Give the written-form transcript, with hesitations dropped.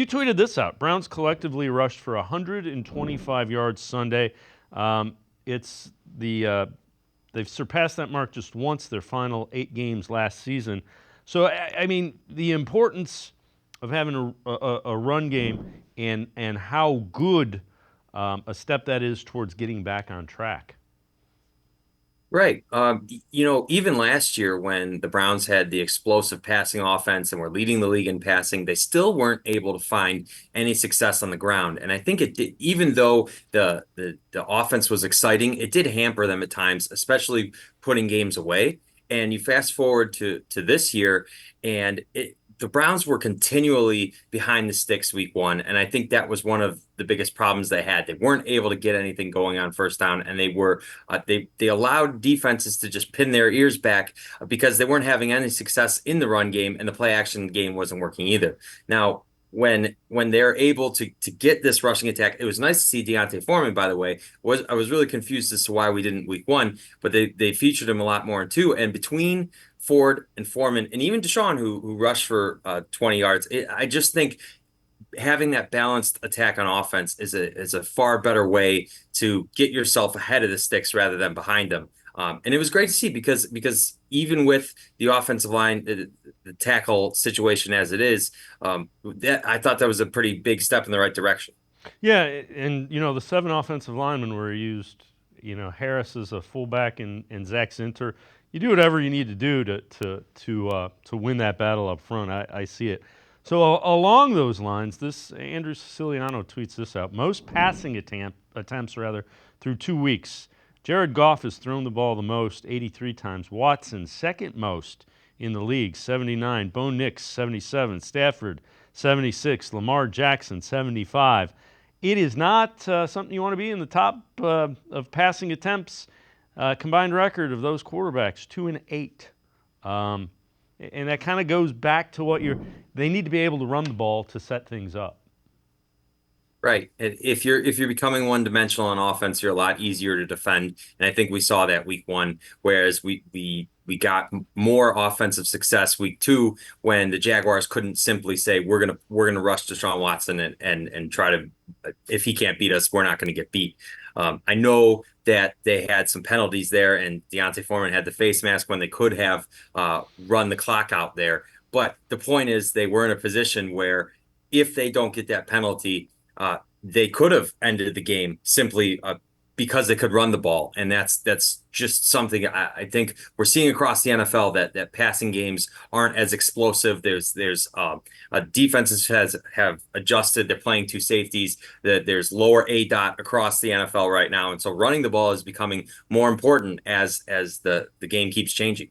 You tweeted this out. Browns collectively rushed for 125 yards Sunday. It's they've surpassed that mark just once, their final 8 games last season. So, I mean, the importance of having a run game and how good a step that is towards getting back on track. Right. Even last year when the Browns had the explosive passing offense and were leading the league in passing, they still weren't able to find any success on the ground. And I think it did, even though the offense was exciting, it did hamper them at times, especially putting games away. And you fast forward to this year, and the Browns were continually behind the sticks week one, and I think that was one of the biggest problems they had. They weren't able to get anything going on first down, and they allowed defenses to just pin their ears back because they weren't having any success in the run game, and the play action game wasn't working either. Now, when they're able to get this rushing attack, it was nice to see Deontay Foreman, by the way. I was really confused as to why we didn't week one, but they featured him a lot more in two. And between Ford and Foreman, and even Deshaun, who rushed for 20 yards, I just think having that balanced attack on offense is a far better way to get yourself ahead of the sticks rather than behind them. And it was great to see because even with the offensive line, the tackle situation as it is, that I thought that was a pretty big step in the right direction. Yeah, and the 7 offensive linemen were used. Harris is a fullback and Zach Zinter. You do whatever you need to do to win that battle up front. I see it. So along those lines, this Andrew Siciliano tweets this out: most passing attempts through 2 weeks. Jared Goff has thrown the ball the most, 83 times. Watson second most in the league, 79. Bo Nix 77. Stafford 76. Lamar Jackson 75. It is not something you want to be in the top of passing attempts. Combined record of those quarterbacks, 2-8. And that kind of goes back to they need to be able to run the ball to set things up. Right. If you're becoming one dimensional on offense, you're a lot easier to defend. And I think we saw that week one, whereas we got more offensive success week two when the Jaguars couldn't simply say we're gonna rush Deshaun Watson and try to, if he can't beat us, we're not gonna get beat. I know that they had some penalties there, and Deontay Foreman had the face mask when they could have run the clock out there. But the point is, they were in a position where if they don't get that penalty, they could have ended the game simply because they could run the ball, and that's just something I think we're seeing across the NFL that passing games aren't as explosive. There's defenses have adjusted. They're playing two safeties. There's lower A dot across the NFL right now, and so running the ball is becoming more important as the game keeps changing.